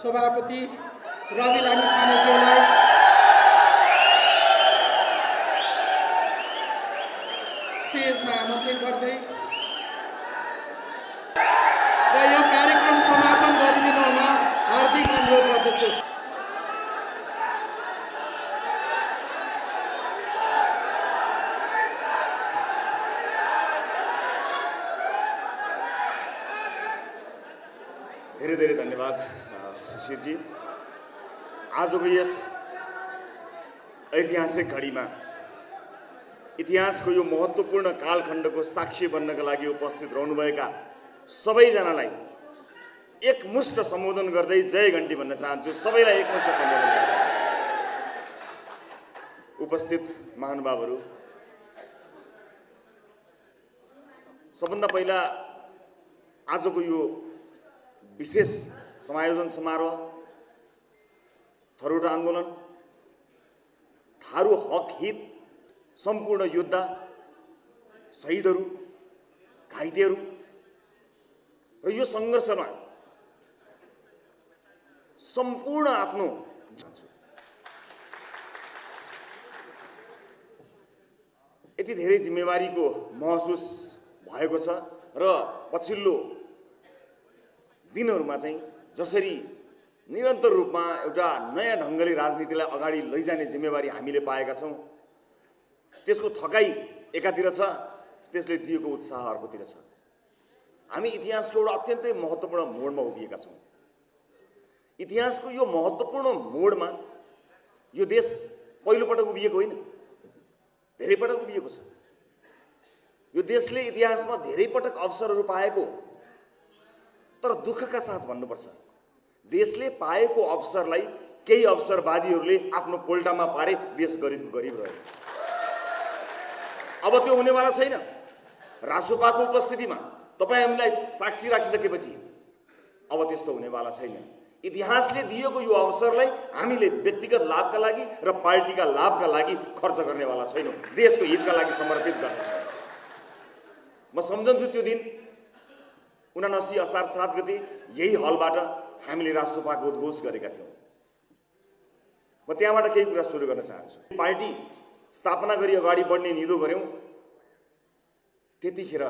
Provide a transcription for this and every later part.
सभापति रवि लामिछानेज्यूलाई स्टेजमा आमन्त्रित गर्दै र यो कार्यक्रम समापन गरिदिनु हुन हार्दिक अनुरोध गर्दछु। धेरै धेरै धन्यवाद शिशिरजी। आजको यस ऐतिहासिक घडीमा इतिहासको यो महत्त्वपूर्ण कालखण्डको साक्षी बन्नका लागि उपस्थित रहनुभएका सबैजनालाई एकमुष्ट सम्बोधन गर्दै जय घण्टी भन्न चाहन्छु। सबैलाई एकमुष्ट सम्बोधन गर्दै उपस्थित महानुभावहरू, सबभन्दा पहिला आजको यो विशेष समायोजन समारोह थरुटा आन्दोलन, थारू हक हित, सम्पूर्ण योद्धा, शहीदहरू, घाइतेहरू र यो सङ्घर्षमा सम्पूर्ण आफ्नो यति धेरै जिम्मेवारीको महसुस भएको छ र पछिल्लो दिनहरूमा चाहिँ जसरी निरन्तर रूपमा एउटा नयाँ ढङ्गले राजनीतिलाई अगाडि लैजाने जिम्मेवारी हामीले पाएका छौँ, त्यसको थकाइ एकातिर छ, त्यसले दिएको उत्साह अर्कोतिर छ। हामी इतिहासको एउटा अत्यन्तै महत्त्वपूर्ण मोडमा उभिएका छौँ। इतिहासको यो महत्त्वपूर्ण मोडमा यो देश पहिलोपटक उभिएको होइन, धेरै पटक उभिएको छ। यो देशले इतिहासमा धेरै पटक अवसरहरू पाएको, तर दुःखका साथ भन्नुपर्छ, देशले पाएको अवसरलाई केही अवसरवादीहरूले आफ्नो पोल्टामा पारे देश गरिबको गरिब रह्यो। अब त्यो हुनेवाला छैन। रासोपाको उपस्थितिमा तपाईँ हामीलाई साक्षी राखिसकेपछि अब त्यस्तो हुनेवाला छैन। इतिहासले दिएको यो अवसरलाई हामीले व्यक्तिगत लाभका लागि र पार्टीका लाभका लागि खर्च गर्नेवाला छैनौँ, देशको हितका लागि समर्पित गर्नेछौँ। म सम्झन्छु त्यो दिन 79 असार 7 गते यही हलबाट हामीले राष्ट्रसभाको उद्घोष गरेका थियौँ। म त्यहाँबाट केही कुरा सुरु गर्न चाहन्छु। पार्टी स्थापना गरी अगाडि बढ्ने निधो गऱ्यौँ, त्यतिखेर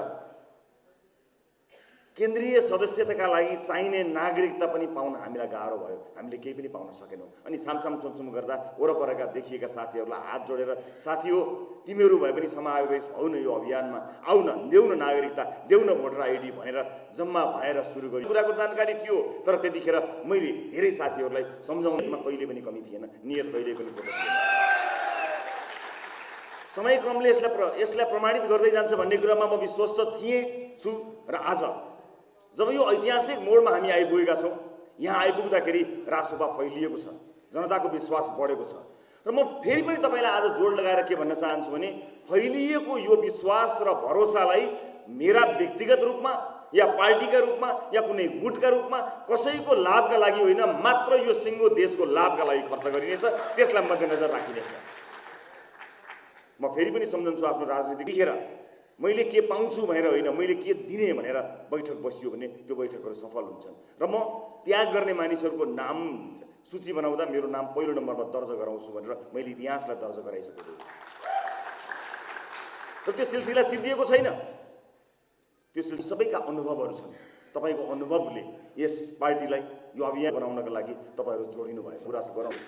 केन्द्रीय सदस्यताका लागि चाहिने नागरिकता पनि पाउन हामीलाई गाह्रो भयो। हामीले केही पनि पाउन सकेनौँ। अनि छामछाम चुमचुम गर्दा वरपरका देखिएका साथीहरूलाई हात जोडेर, साथी हो तिमीहरू भए पनि समावेश हौ न यो अभियानमा, आउ न, देऊ न नागरिकता, देऊ न भोटर आइडी भनेर जम्मा भएर सुरु गर्यो। कुराको जानकारी थियो, तर त्यतिखेर मैले धेरै साथीहरूलाई सम्झाउनेमा कहिले पनि कमी थिएन, नियत कहिले पनि खोटो थिएन। समयक्रमले यसलाई प्रमाणित गर्दै जान्छ भन्ने कुरामा म विश्वस्त छु र आज जब यो ऐतिहासिक मोडमा हामी आइपुगेका छौँ, यहाँ आइपुग्दाखेरि राजसभा फैलिएको छ, जनताको विश्वास बढेको छ। र म फेरि पनि तपाईँलाई आज जोड लगाएर के भन्न चाहन्छु भने फैलिएको यो विश्वास र भरोसालाई मेरा व्यक्तिगत रूपमा या पार्टीका रूपमा या कुनै गुटका रूपमा कसैको लाभका लागि होइन, मात्र यो सिङ्गो देशको लाभका लागि खर्च गरिनेछ, त्यसलाई मध्यनजर राखिनेछ। म फेरि पनि सम्झन्छु आफ्नो राजनीति देखेर मैले के पाउँछु भनेर होइन, मैले के दिने भनेर बैठक बसियो भने त्यो बैठकहरू सफल हुन्छन्। र म त्याग गर्ने मानिसहरूको नाम सूची बनाउँदा मेरो नाम पहिलो नम्बरमा दर्ज गराउँछु भनेर मैले इतिहासलाई दर्ज गराइसकेको छु। र त्यो सिलसिला सिद्धिएको छैन, त्यो सबैका अनुभवहरू छन्। तपाईँको अनुभवले यस पार्टीलाई यो अभियान बनाउनका लागि तपाईँहरू जोडिनु भयो, पुरा गराउनु।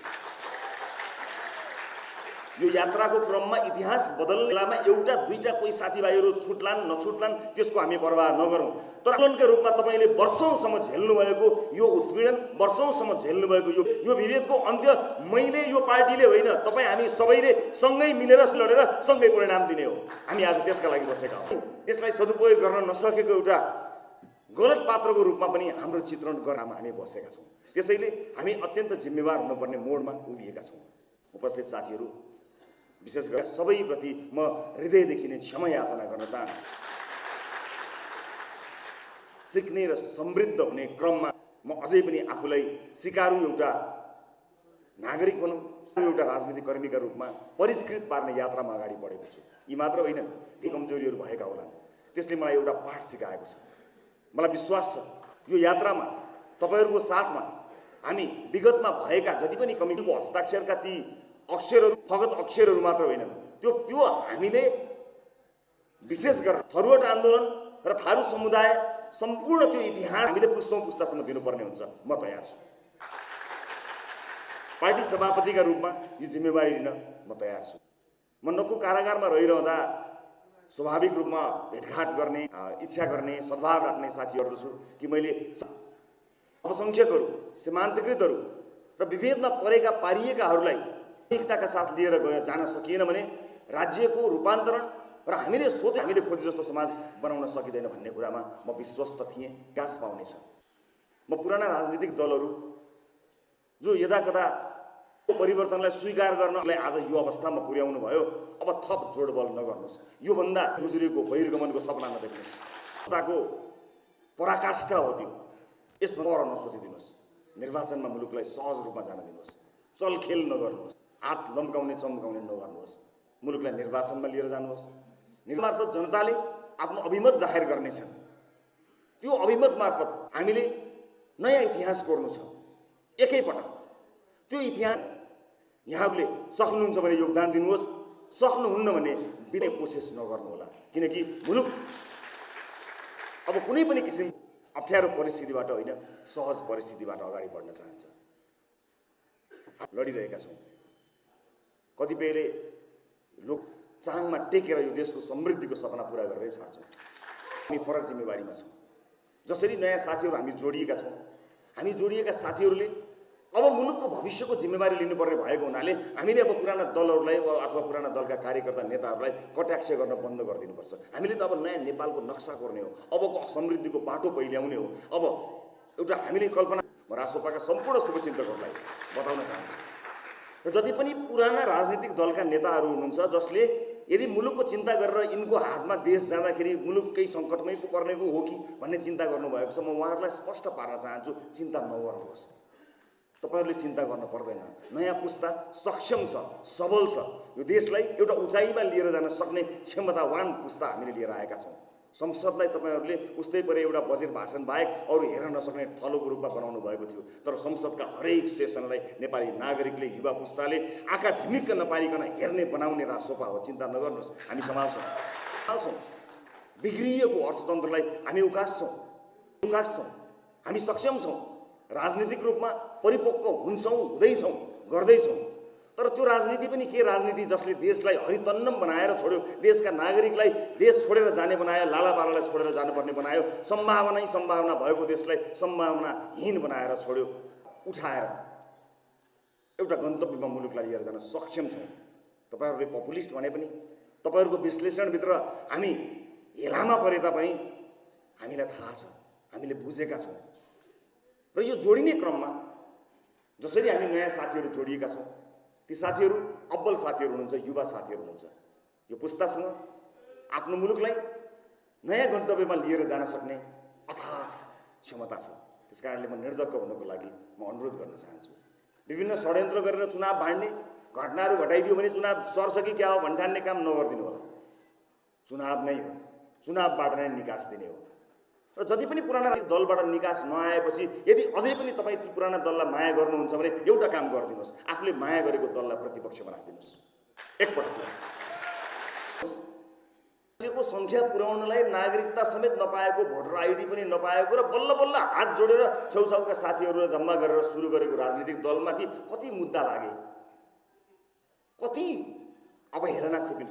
यो यात्राको क्रममा इतिहास बदल्ने बेलामा एउटा दुईटा कोही साथीभाइहरू छुट्लान् नछुट्लान् त्यसको हामी परवाह नगरौँ, तर आन्दोलनका रूपमा तपाईँले वर्षौँसम्म झेल्नुभएको यो उत्पीडन, वर्षौँसम्म झेल्नुभएको यो विभेदको अन्त्य मैले यो पार्टीले होइन, तपाईँ हामी सबैले सँगै मिलेर लडेर सँगै परिणाम दिने हो। हामी आज त्यसका लागि बसेका हौँ। त्यसलाई सदुपयोग गर्न नसकेको एउटा गलत पात्रको रूपमा पनि हाम्रो चित्रण गर्न हामी बसेका छौँ। त्यसैले हामी अत्यन्त जिम्मेवार हुनुपर्ने मोडमा उभिएका छौँ। उपस्थित साथीहरू, विशेष गरेर सबैप्रति म हृदयदेखि नै क्षमा याचना गर्न चाहन्छु। सिक्ने र समृद्ध हुने क्रममा म अझै पनि आफूलाई सिकारु एउटा नागरिक भनौँ, एउटा राजनीतिक कर्मीका रूपमा परिष्कृत पार्ने यात्रामा अगाडि बढेको छु। यी मात्र होइन, ती कमजोरीहरू भएका होलान्, त्यसले मलाई एउटा पाठ सिकाएको छ। मलाई विश्वास छ यो यात्रामा तपाईँहरूको साथमा हामी विगतमा भएका जति पनि कमिटीको हस्ताक्षरका ती अक्षरहरू फगत अक्षरहरू मात्र होइनन्, त्यो हामीले विशेष गरेर थरुवाट आन्दोलन र थारू समुदाय सम्पूर्ण त्यो इतिहास हामीले पुस्तौं पुस्तासम्म दिनुपर्ने हुन्छ। म तयार छु। पार्टी सभापतिका रूपमा यो जिम्मेवारी लिन म तयार छु। म नको कारागारमा रहिरहँदा स्वाभाविक रूपमा भेटघाट गर्ने इच्छा गर्ने सद्भाव राख्ने साथीहरू छु कि मैले अल्पसङ्ख्यकहरू, सीमान्तकृतहरू र विभेदमा परेका पारिएकाहरूलाई एकताका साथ लिएर जान सकिएन भने राज्यको रूपान्तरण र हामीले खोजे जस्तो समाज बनाउन सकिँदैन भन्ने कुरामा म विश्वस्त थिएँ। विकास पाउनेछ। म पुराना राजनीतिक दलहरू जो यदाकदा परिवर्तनलाई स्वीकार गर्नलाई आज यो अवस्थामा पुर्याउनु भयो, अब थप जोडबल नगर्नुहोस्। योभन्दा गुज्रेको बहिर्गमनको सपना नदेख्नुहोस्। सत्ताको पराकाष्ठा हो त्यो। यसमा पर नसोचिदिनुहोस्। निर्वाचनमा मुलुकलाई सहज रूपमा जान दिनुहोस्। चलखेल नगर्नुहोस्। हात लम्काउने चम्काउने नगर्नुहोस्। मुलुकलाई निर्वाचनमा लिएर जानुहोस्। निर्वाचन जनताले आफ्नो अभिमत जाहेर गर्नेछन्। त्यो अभिमत मार्फत हामीले नयाँ इतिहास कोर्नु छ। एकैपटक त्यो इतिहास यहाँहरूले सक्नुहुन्छ भने योगदान दिनुहोस्, सक्नुहुन्न भने बिना कोसिस नगर्नुहोला। किनकि मुलुक अब कुनै पनि किसिम अप्ठ्यारो परिस्थितिबाट होइन, सहज परिस्थितिबाट अगाडि बढ्न चाहन्छ। लडिरहेका छौँ। कतिपयले लोक चाङमा टेकेर यो देशको समृद्धिको सपना पुरा गरेरै छाड्छौँ। हामी फरक जिम्मेवारीमा छौँ। जसरी नयाँ साथीहरू हामी जोडिएका छौँ, हामी जोडिएका साथीहरूले अब मुलुकको भविष्यको जिम्मेवारी लिनुपर्ने भएको हुनाले हामीले अब पुराना दलहरूलाई अथवा पुराना दलका कार्यकर्ता नेताहरूलाई कटाक्ष गर्न बन्द गरिदिनुपर्छ। हामीले त अब नयाँ नेपालको नक्सा कोर्ने हो। अबको समृद्धिको बाटो पहिल्याउने हो। अब एउटा हामीले कल्पना म रासोपाका सम्पूर्ण शुभचिन्तकहरूलाई बताउन चाहन्छु र जति पनि पुराना राजनीतिक दलका नेताहरू हुनुहुन्छ जसले यदि मुलुकको चिन्ता गरेर यिनको हातमा देश जाँदाखेरि मुलुक केही सङ्कटमै पर्नेको हो कि भन्ने चिन्ता गर्नुभएको छ, म उहाँहरूलाई स्पष्ट पार्न चाहन्छु, चिन्ता नगर्नुहोस्। तपाईहरूले चिन्ता गर्न पर्दैन। नयाँ पुस्ता सक्षम छ, सबल छ। यो देशलाई एउटा उचाइमा लिएर जान सक्ने क्षमतावान पुस्ता हामीले लिएर आएका छौँ। संसदलाई तपाईँहरूले उस्तै परे एउटा बजेट भाषण बाहेक अरू हेर्न नसक्ने थलोको रूपमा बनाउनु भएको थियो। तर संसदका हरेक सेसनलाई नेपाली नागरिकले, युवा पुस्ताले आँखा झिमिक्क नपारिकन हेर्ने बनाउने रासोपा हो। चिन्ता नगर्नुहोस्, हामी सम्हाल्छौँ। बिग्रिएको अर्थतन्त्रलाई हामी उकास्छौँ। हामी सक्षम छौँ। राजनीतिक रूपमा परिपक्व हुन्छौँ, हुँदैछौँ, गर्दैछौँ। तर त्यो राजनीति पनि के राजनीति जसले देशलाई हरितन्नम बनाएर छोड्यो, देशका नागरिकलाई देश छोडेर जाने बनायो, लालापालालाई छोडेर जानुपर्ने बनायो, सम्भावना भएको देशलाई सम्भावनाहीन बनाएर छोड्यो। उठाएर एउटा गन्तव्यमा मुलुकलाई लिएर जान सक्षम छौँ। तपाईँहरूले पपुलिस्ट भने पनि तपाईँहरूको विश्लेषणभित्र हामी हेलामा परे तापनि हामीलाई थाहा छ, हामीले बुझेका छौँ। र यो जोडिने क्रममा जसरी हामी नयाँ साथीहरू जोडिएका छौँ, ती साथीहरू अब्बल साथीहरू हुनुहुन्छ, युवा साथीहरू हुनुहुन्छ। यो पुस्तासँग आफ्नो मुलुकलाई नयाँ गन्तव्यमा लिएर जान सक्ने अथाह क्षमता छ। त्यसकारणले म निर्धक्क हुनको लागि म अनुरोध गर्न चाहन्छु। विभिन्न षड्यन्त्र गरेर चुनाव भाँड्ने घटनाहरू घटाइदियो भने चुनाव सर्छ कि क्या हो भन्ठान्ने काम नगरिदिनु होला। चुनाव नै हो, चुनावबाट नै निकास दिने हो। र जति पनि पुराना दलबाट निकास नआएपछि यदि अझै पनि तपाईँ ती पुराना दललाई माया गर्नुहुन्छ भने एउटा काम गरिदिनुहोस्, आफूले माया गरेको दललाई प्रतिपक्षमा राखिदिनुहोस्। एकपटक को सङ्ख्या पुर्याउनलाई नागरिकता समेत नपाएको, भोटर आइडी पनि नपाएको र बल्ल बल्ल हात जोडेर छेउछाउका साथीहरूलाई जम्मा गरेर सुरु गरेको राजनीतिक दलमाथि कति मुद्दा लागे, कति अब हेलना खेप्नु